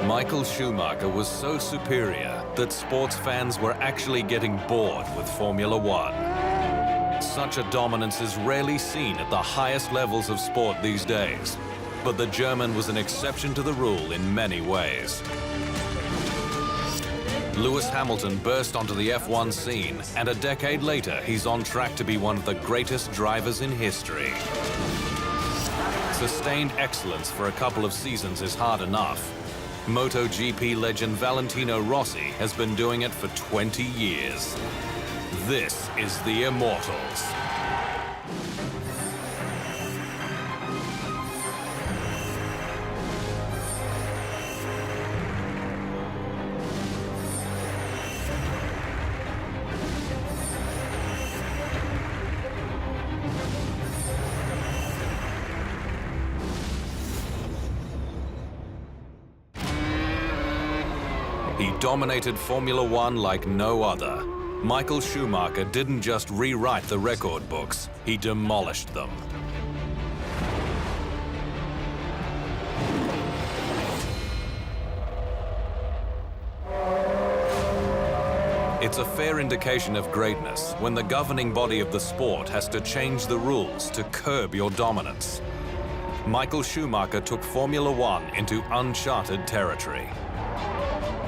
Michael Schumacher was so superior that sports fans were actually getting bored with Formula One. Such a dominance is rarely seen at the highest levels of sport these days, but the German was an exception to the rule in many ways. Lewis Hamilton burst onto the F1 scene, and a decade later, he's on track to be one of the greatest drivers in history. Sustained excellence for a couple of seasons is hard enough. MotoGP legend Valentino Rossi has been doing it for 20 years. This is the Immortals. He dominated Formula One like no other. Michael Schumacher didn't just rewrite the record books, he demolished them. It's a fair indication of greatness when the governing body of the sport has to change the rules to curb your dominance. Michael Schumacher took Formula One into uncharted territory.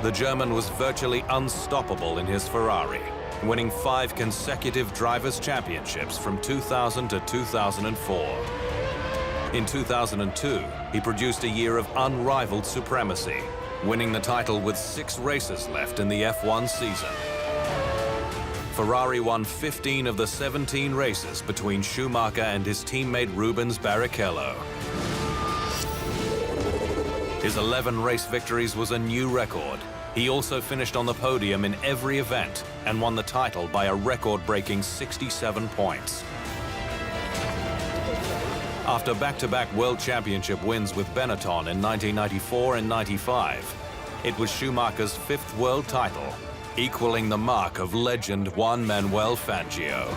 The German was virtually unstoppable in his Ferrari, winning 5 consecutive Drivers' Championships from 2000 to 2004. In 2002, he produced a year of unrivaled supremacy, winning the title with 6 races left in the F1 season. Ferrari won 15 of the 17 races between Schumacher and his teammate Rubens Barrichello. His 11 race victories was a new record. He also finished on the podium in every event and won the title by a record-breaking 67 points. After back-to-back World Championship wins with Benetton in 1994 and 95, it was Schumacher's 5th world title, equaling the mark of legend Juan Manuel Fangio.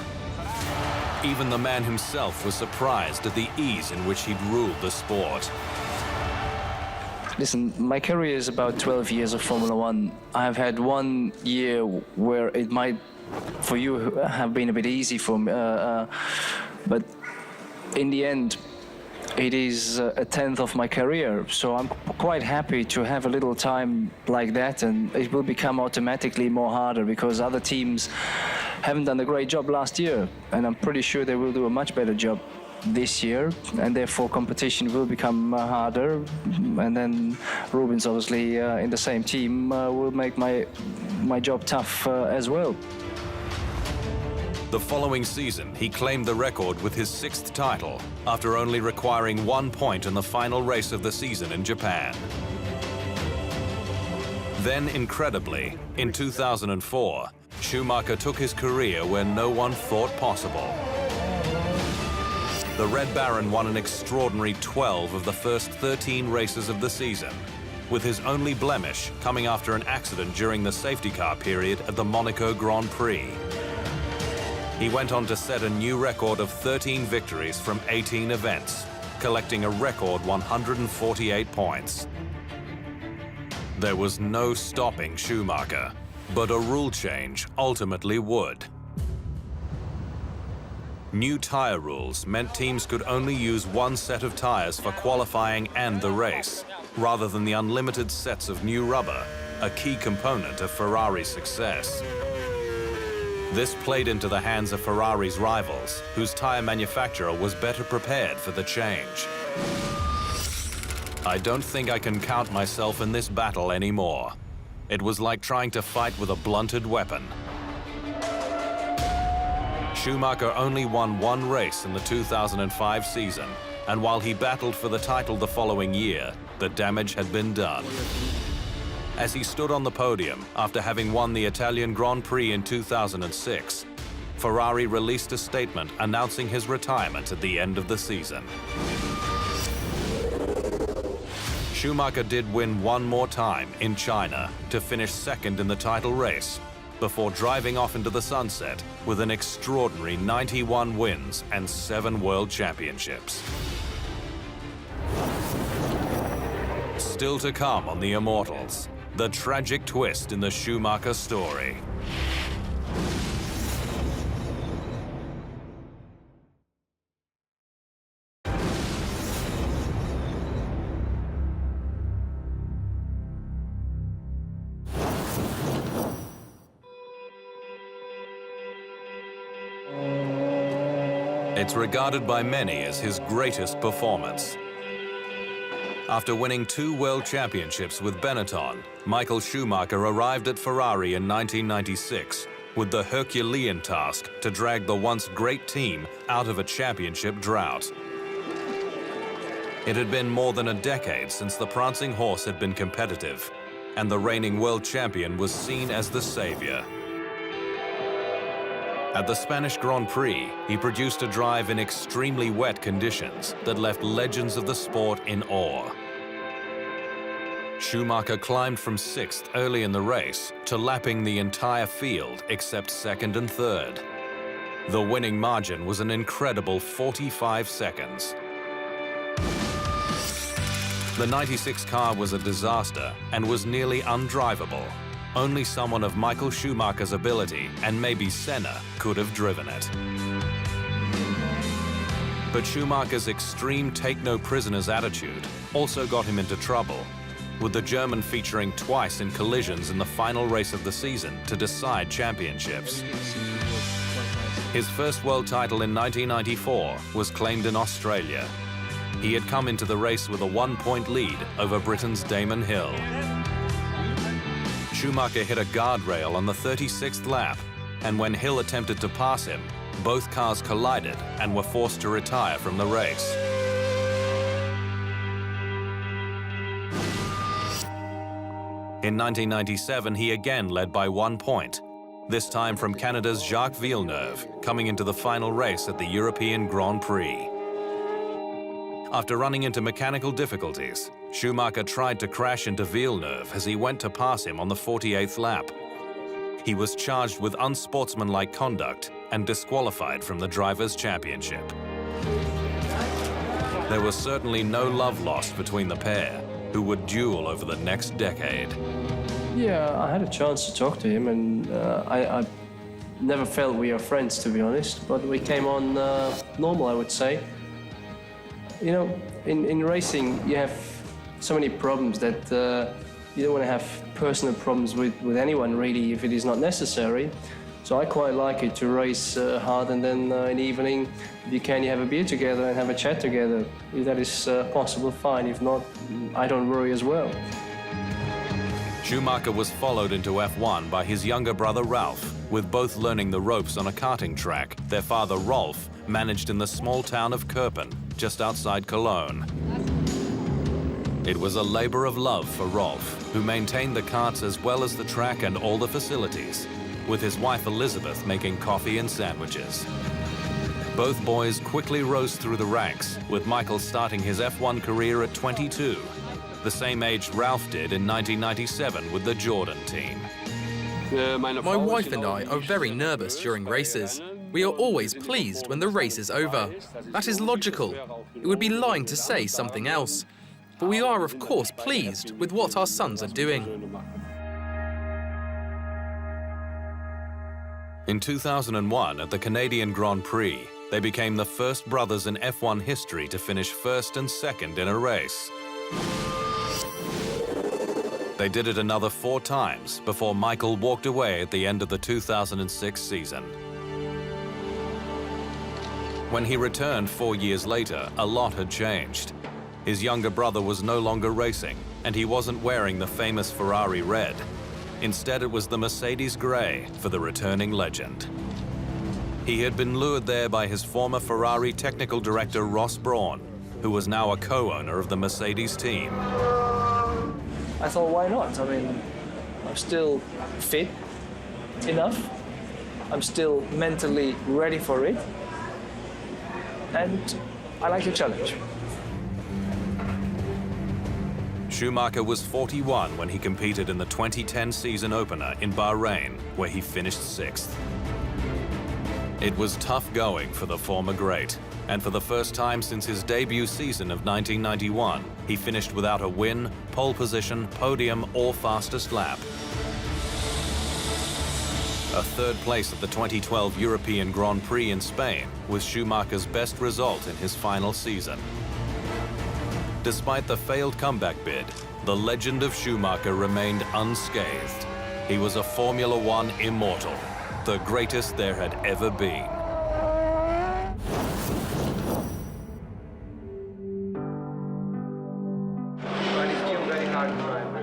Even the man himself was surprised at the ease in which he'd ruled the sport. Listen, my career is about 12 years of Formula One. I've had 1 year where it might, for you, have been a bit easy for me, but in the end, it is a 10th of my career, so I'm quite happy to have a little time like that, and it will become automatically more harder because other teams haven't done a great job last year, and I'm pretty sure they will do a much better job this year, and therefore competition will become harder, and then Rubens, obviously in the same team, will make my job tough as well. The following season, he claimed the record with his 6th title after only requiring 1 point in the final race of the season in Japan. Then, incredibly, in 2004, Schumacher took his career where no one thought possible. The Red Baron won an extraordinary 12 of the first 13 races of the season, with his only blemish coming after an accident during the safety car period at the Monaco Grand Prix. He went on to set a new record of 13 victories from 18 events, collecting a record 148 points. There was no stopping Schumacher, but a rule change ultimately would. New tire rules meant teams could only use 1 set of tires for qualifying and the race, rather than the unlimited sets of new rubber, a key component of Ferrari's success. This played into the hands of Ferrari's rivals, whose tire manufacturer was better prepared for the change. I don't think I can count myself in this battle anymore. It was like trying to fight with a blunted weapon. Schumacher only won 1 race in the 2005 season, and while he battled for the title the following year, the damage had been done. As he stood on the podium after having won the Italian Grand Prix in 2006, Ferrari released a statement announcing his retirement at the end of the season. Schumacher did win 1 more time in China to finish 2nd in the title race, before driving off into the sunset with an extraordinary 91 wins and 7 world championships. Still to come on the Immortals, the tragic twist in the Schumacher story. It's regarded by many as his greatest performance. After winning 2 world championships with Benetton, Michael Schumacher arrived at Ferrari in 1996 with the Herculean task to drag the once great team out of a championship drought. It had been more than a decade since the prancing horse had been competitive, and the reigning world champion was seen as the savior. At the Spanish Grand Prix, he produced a drive in extremely wet conditions that left legends of the sport in awe. Schumacher climbed from 6th early in the race to lapping the entire field except 2nd and 3rd. The winning margin was an incredible 45 seconds. The 96 car was a disaster and was nearly undrivable. Only someone of Michael Schumacher's ability, and maybe Senna, could have driven it. But Schumacher's extreme take-no-prisoners attitude also got him into trouble, with the German featuring twice in collisions in the final race of the season to decide championships. His first world title in 1994 was claimed in Australia. He had come into the race with a 1-point lead over Britain's Damon Hill. Schumacher hit a guardrail on the 36th lap, and when Hill attempted to pass him, both cars collided and were forced to retire from the race. In 1997, he again led by 1 point, this time from Canada's Jacques Villeneuve, coming into the final race at the European Grand Prix. After running into mechanical difficulties, Schumacher tried to crash into Villeneuve as he went to pass him on the 48th lap. He was charged with unsportsmanlike conduct and disqualified from the Drivers' Championship. There was certainly no love lost between the pair, who would duel over the next decade. Yeah, I had a chance to talk to him, and I never felt we are friends, to be honest, but we came on normal, I would say. You know, in racing, you have so many problems that you don't want to have personal problems with anyone, really, if it is not necessary. So I quite like it to race hard, and then in the evening, if you can, you have a beer together and have a chat together. If that is possible, fine. If not, I don't worry as well. Schumacher was followed into F1 by his younger brother Ralph, with both learning the ropes on a karting track their father Rolf managed in the small town of Kerpen, just outside Cologne. It was a labor of love for Rolf, who maintained the karts as well as the track and all the facilities, with his wife Elizabeth making coffee and sandwiches. Both boys quickly rose through the ranks, with Michael starting his F1 career at 22, the same age Ralph did in 1997 with the Jordan team. My wife and I are very nervous during races. We are always pleased when the race is over. That is logical. It would be lying to say something else. But we are, of course, pleased with what our sons are doing. In 2001, at the Canadian Grand Prix, they became the first brothers in F1 history to finish first and second in a race. They did it another 4 times before Michael walked away at the end of the 2006 season. When he returned 4 years later, a lot had changed. His younger brother was no longer racing, and he wasn't wearing the famous Ferrari red. Instead, it was the Mercedes grey for the returning legend. He had been lured there by his former Ferrari technical director Ross Brawn, who was now a co-owner of the Mercedes team. I thought, why not? I mean, I'm still fit enough. I'm still mentally ready for it. And I like the challenge. Schumacher was 41 when he competed in the 2010 season opener in Bahrain, where he finished 6th. It was tough going for the former great, And for the first time since his debut season of 1991, he finished without a win, pole position, podium, or fastest lap. A third place at the 2012 European Grand Prix in Spain was Schumacher's best result in his final season. Despite the failed comeback bid, the legend of Schumacher remained unscathed. He was a Formula One immortal, the greatest there had ever been.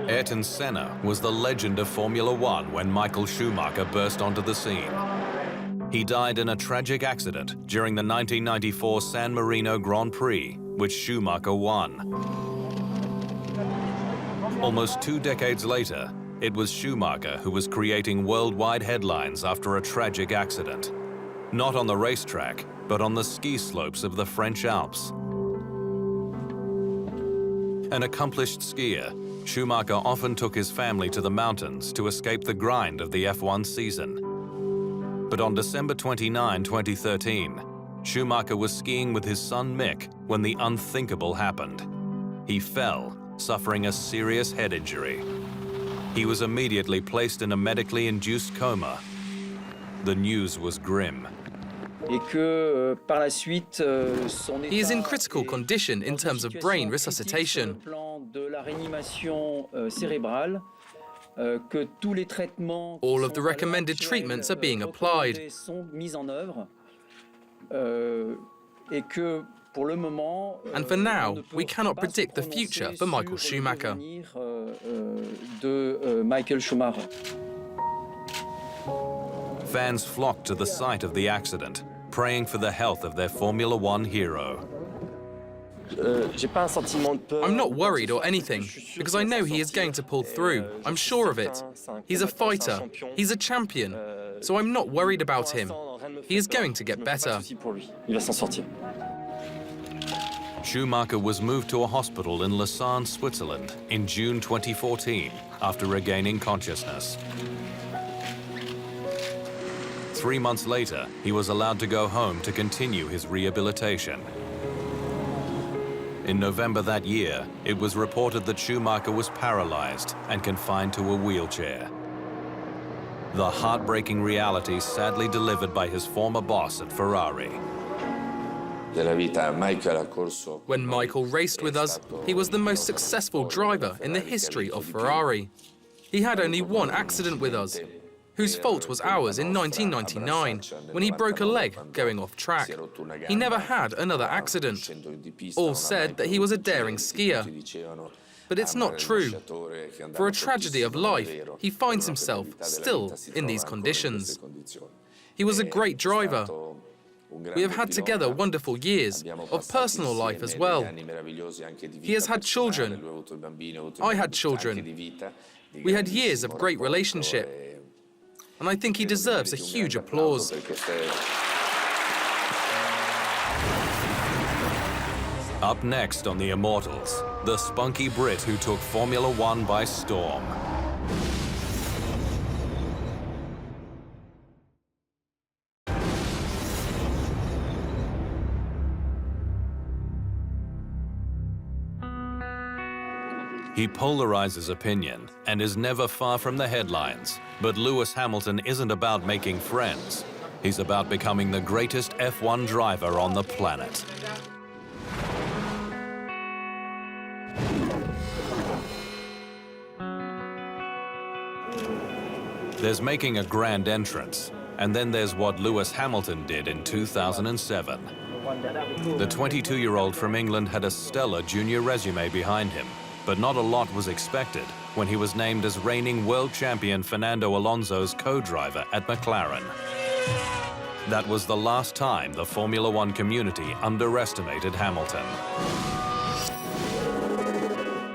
Ayrton Senna was the legend of Formula One when Michael Schumacher burst onto the scene. He died in a tragic accident during the 1994 San Marino Grand Prix, which Schumacher won. Almost 2 decades later, it was Schumacher who was creating worldwide headlines after a tragic accident. Not on the racetrack, but on the ski slopes of the French Alps. An accomplished skier, Schumacher often took his family to the mountains to escape the grind of the F1 season. But on December 29, 2013, Schumacher was skiing with his son Mick when the unthinkable happened. He fell, suffering a serious head injury. He was immediately placed in a medically induced coma. The news was grim. He is in critical condition in terms of brain resuscitation. All of the recommended treatments are being applied. And for now, we cannot predict the future for Michael Schumacher. Fans flocked to the site of the accident, praying for the health of their Formula One hero. I'm not worried or anything, because I know he is going to pull through. I'm sure of it. He's a fighter. He's a champion. So I'm not worried about him. He is going to get better. Schumacher was moved to a hospital in Lausanne, Switzerland in June 2014 after regaining consciousness. 3 months later, he was allowed to go home to continue his rehabilitation. In November that year, it was reported that Schumacher was paralyzed and confined to a wheelchair. The heartbreaking reality sadly delivered by his former boss at Ferrari. When Michael raced with us, he was the most successful driver in the history of Ferrari. He had only one accident with us, whose fault was ours in 1999, when he broke a leg going off track. He never had another accident. All said that he was a daring skier. But it's not true. For a tragedy of life, he finds himself still in these conditions. He was a great driver. We have had together wonderful years of personal life as well. He has had children. I had children. We had years of great relationship. And I think he deserves a huge applause. Up next on the Immortals, the spunky Brit who took Formula One by storm. He polarizes opinion and is never far from the headlines. But Lewis Hamilton isn't about making friends. He's about becoming the greatest F1 driver on the planet. There's making a grand entrance, and then there's what Lewis Hamilton did in 2007. The 22-year-old from England had a stellar junior resume behind him. But not a lot was expected when he was named as reigning world champion Fernando Alonso's co-driver at McLaren. That was the last time the Formula One community underestimated Hamilton.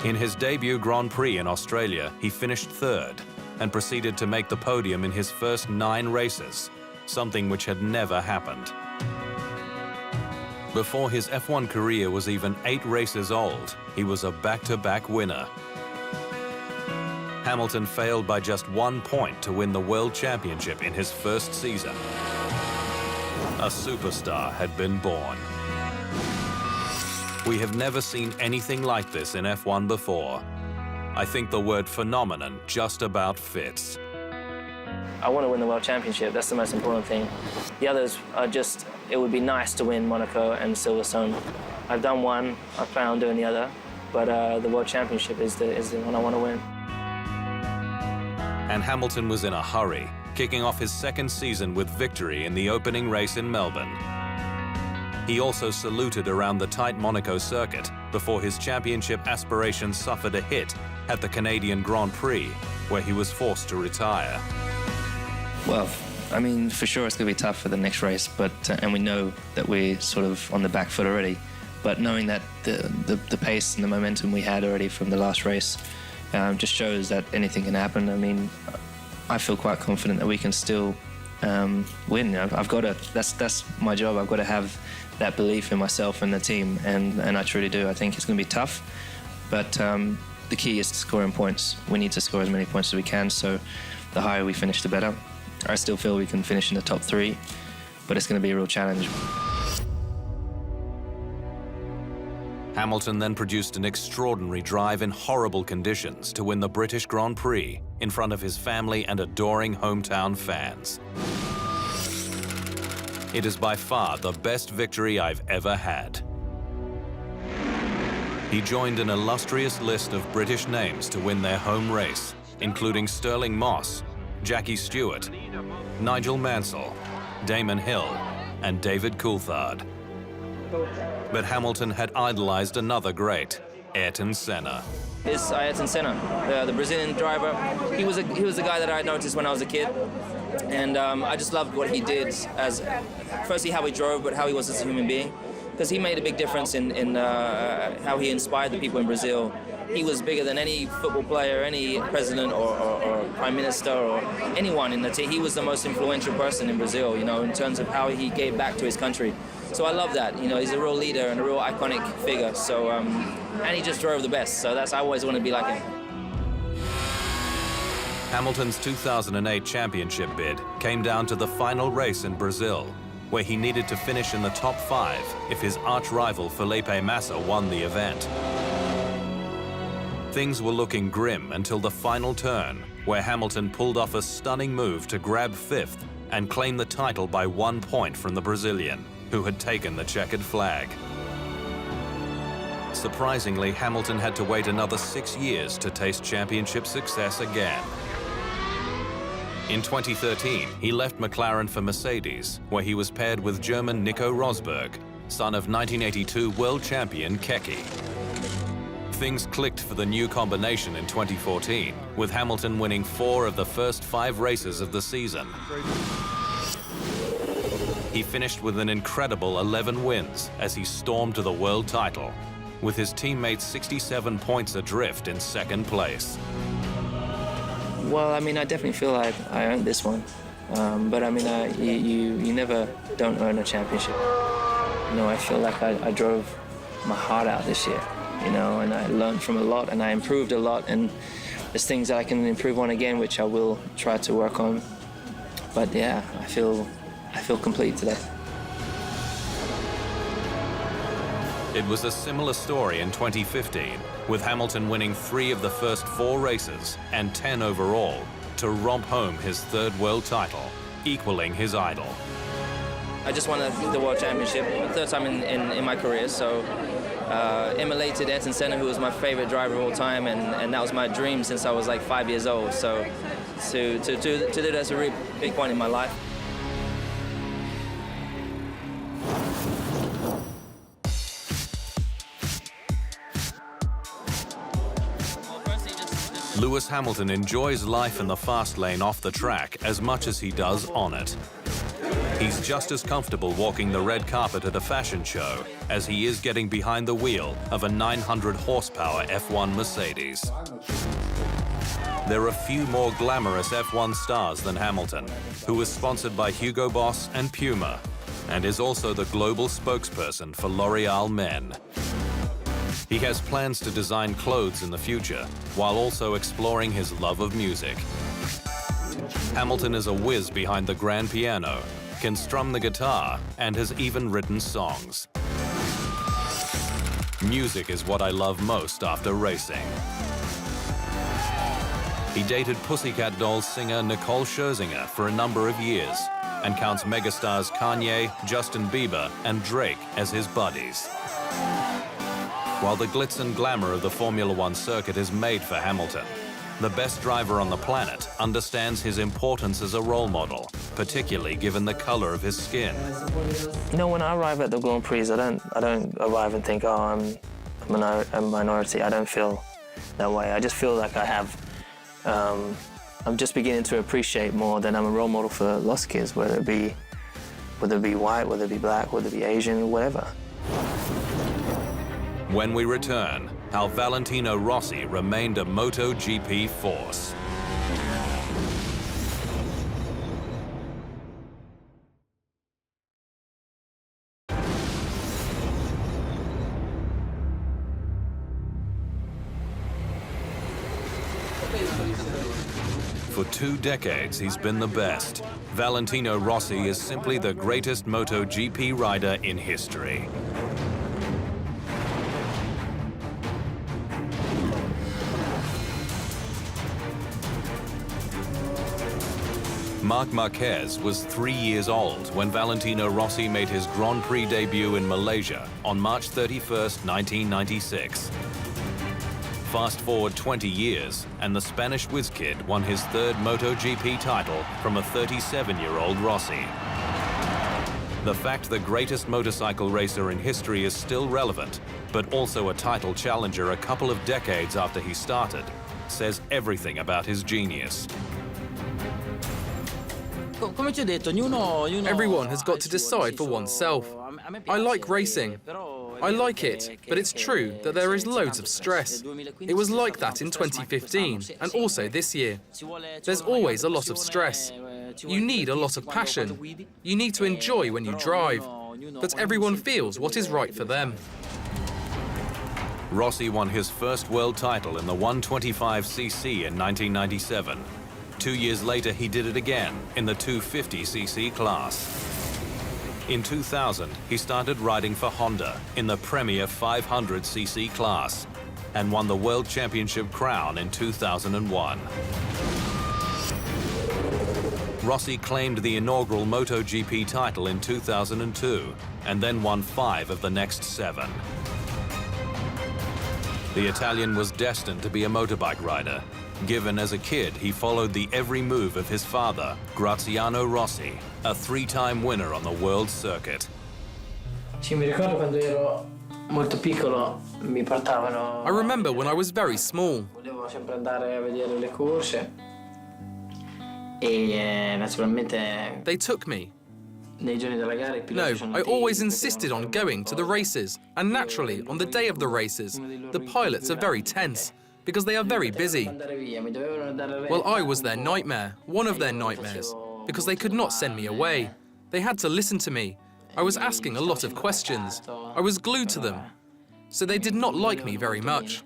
In his debut Grand Prix in Australia, he finished third and proceeded to make the podium in his first 9 races, something which had never happened. Before his F1 career was even 8 races old, he was a back-to-back winner. Hamilton failed by just 1 point to win the World Championship in his first season. A superstar had been born. We have never seen anything like this in F1 before. I think the word phenomenon just about fits. I want to win the World Championship. That's the most important thing. The others are just, it would be nice to win Monaco and Silverstone. I've done one, I plan on doing the other, but the World Championship is the one I want to win. And Hamilton was in a hurry, kicking off his second season with victory in the opening race in Melbourne. He also saluted around the tight Monaco circuit before his championship aspirations suffered a hit at the Canadian Grand Prix, where he was forced to retire. Well, I mean, for sure it's going to be tough for the next race, but and we know that we're sort of on the back foot already. But knowing that the pace and the momentum we had already from the last race just shows that anything can happen. I mean, I feel quite confident that we can still win. I've got to. That's my job. I've got to have that belief in myself and the team, and I truly do. I think it's going to be tough, but the key is scoring points. We need to score as many points as we can. So the higher we finish, the better. I still feel we can finish in the top 3, but it's going to be a real challenge. Hamilton then produced an extraordinary drive in horrible conditions to win the British Grand Prix in front of his family and adoring hometown fans. It is by far the best victory I've ever had. He joined an illustrious list of British names to win their home race, including Stirling Moss, Jackie Stewart, Nigel Mansell, Damon Hill, and David Coulthard. But Hamilton had idolized another great, Ayrton Senna. It's Ayrton Senna, the Brazilian driver. He was the guy that I noticed when I was a kid, and I just loved what he did as, firstly how he drove, but how he was as a human being, because he made a big difference in how he inspired the people in Brazil. He was bigger than any football player, any president or prime minister or anyone in the team. He was the most influential person in Brazil, you know, in terms of how he gave back to his country. So I love that. You know, he's a real leader and a real iconic figure. So, and he just drove the best. So I always want to be like him. Hamilton's 2008 championship bid came down to the final race in Brazil, where he needed to finish in the top 5 if his arch-rival Felipe Massa won the event. Things were looking grim until the final turn, where Hamilton pulled off a stunning move to grab 5th and claim the title by 1 point from the Brazilian, who had taken the checkered flag. Surprisingly, Hamilton had to wait another 6 years to taste championship success again. In 2013, he left McLaren for Mercedes, where he was paired with German Nico Rosberg, son of 1982 world champion Keke. Things clicked for the new combination in 2014, with Hamilton winning 4 of the first 5 races of the season. He finished with an incredible 11 wins as he stormed to the world title, with his teammates 67 points adrift in 2nd place. Well, I mean, I definitely feel like I earned this one. But I mean, you never don't earn a championship. You know, I feel like I drove my heart out this year, you know, and I learned from a lot and I improved a lot, and there's things that I can improve on again, which I will try to work on. But yeah, I feel complete today. It was a similar story in 2015, with Hamilton winning 3 of the first 4 races and 10 overall to romp home his 3rd world title, equaling his idol. I just won the World Championship, 3rd time in my career, so emulated Ayrton Senna, who was my favorite driver of all time, and that was my dream since I was like 5 years old. So to do that's a really big point in my life. Lewis Hamilton enjoys life in the fast lane off the track as much as he does on it. He's just as comfortable walking the red carpet at a fashion show as he is getting behind the wheel of a 900 horsepower F1 Mercedes. There are few more glamorous F1 stars than Hamilton, who is sponsored by Hugo Boss and Puma, and is also the global spokesperson for L'Oreal Men. He has plans to design clothes in the future, while also exploring his love of music. Hamilton is a whiz behind the grand piano, can strum the guitar, and has even written songs. Music is what I love most after racing. He dated Pussycat Dolls singer Nicole Scherzinger for a number of years and counts megastars Kanye, Justin Bieber, and Drake as his buddies. While the glitz and glamour of the Formula One circuit is made for Hamilton, the best driver on the planet understands his importance as a role model, particularly given the color of his skin. You know, when I arrive at the Grand Prix, I don't arrive and think, oh, I'm a minority. I don't feel that way. I just feel like I have, I'm just beginning to appreciate more that I'm a role model for lost kids, whether it be white, whether it be black, whether it be Asian, whatever. When we return, how Valentino Rossi remained a MotoGP force. For 2 decades, he's been the best. Valentino Rossi is simply the greatest MotoGP rider in history. Marc Marquez was 3 years old when Valentino Rossi made his Grand Prix debut in Malaysia on March 31st, 1996. Fast forward 20 years, and the Spanish whiz kid won his 3rd MotoGP title from a 37-year-old Rossi. The fact the greatest motorcycle racer in history is still relevant, but also a title challenger a couple of decades after he started, says everything about his genius. Everyone has got to decide for oneself. I like racing. I like it, but it's true that there is loads of stress. It was like that in 2015, and also this year. There's always a lot of stress. You need a lot of passion. You need to enjoy when you drive, but everyone feels what is right for them. Rossi won his first world title in the 125cc in 1997. 2 years later, he did it again in the 250cc class. In 2000, he started riding for Honda in the Premier 500cc class and won the World Championship crown in 2001. Rossi claimed the inaugural MotoGP title in 2002 and then won 5 of the next 7. The Italian was destined to be a motorbike rider. Given as a kid, he followed the every move of his father, Graziano Rossi, a 3-time winner on the world circuit. I remember when I was very small. They took me. No, I always insisted on going to the races, and naturally, on the day of the races, the pilots are very tense, because they are very busy. Well, I was their nightmare, one of their nightmares, because they could not send me away. They had to listen to me. I was asking a lot of questions. I was glued to them. So they did not like me very much.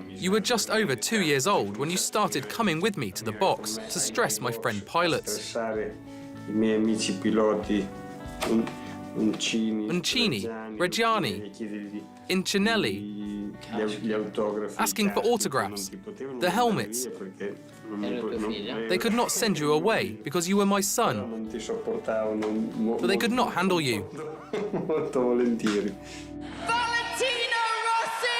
You were just over 2 years old when you started coming with me to the box to stress my friend pilots. Uncini, Reggiani, Incinelli, asking for autographs, the helmets. They could not send you away because you were my son, but they could not handle you. Valentino Rossi!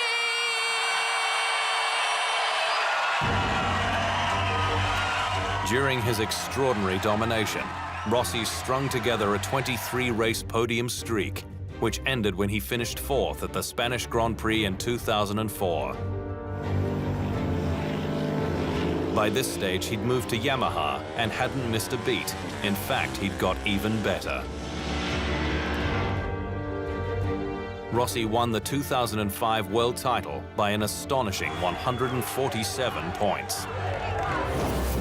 During his extraordinary domination, Rossi strung together a 23-race podium streak, which ended when he finished 4th at the Spanish Grand Prix in 2004. By this stage, he'd moved to Yamaha and hadn't missed a beat. In fact, he'd got even better. Rossi won the 2005 world title by an astonishing 147 points.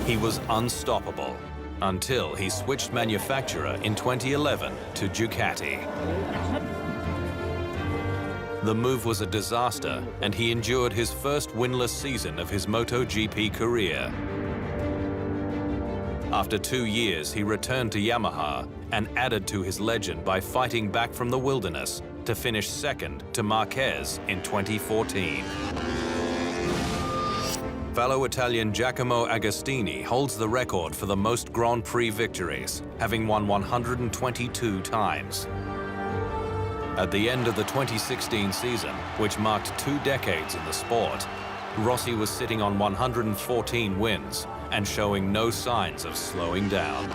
He was unstoppable until he switched manufacturer in 2011 to Ducati. The move was a disaster, and he endured his first winless season of his MotoGP career. After 2 years, he returned to Yamaha and added to his legend by fighting back from the wilderness to finish second to Marquez in 2014. Fellow Italian Giacomo Agostini holds the record for the most Grand Prix victories, having won 122 times. At the end of the 2016 season, which marked 2 decades in the sport, Rossi was sitting on 114 wins and showing no signs of slowing down.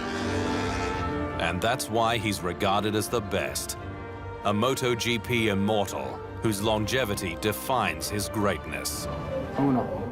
And that's why he's regarded as the best. A MotoGP immortal whose longevity defines his greatness. Uno.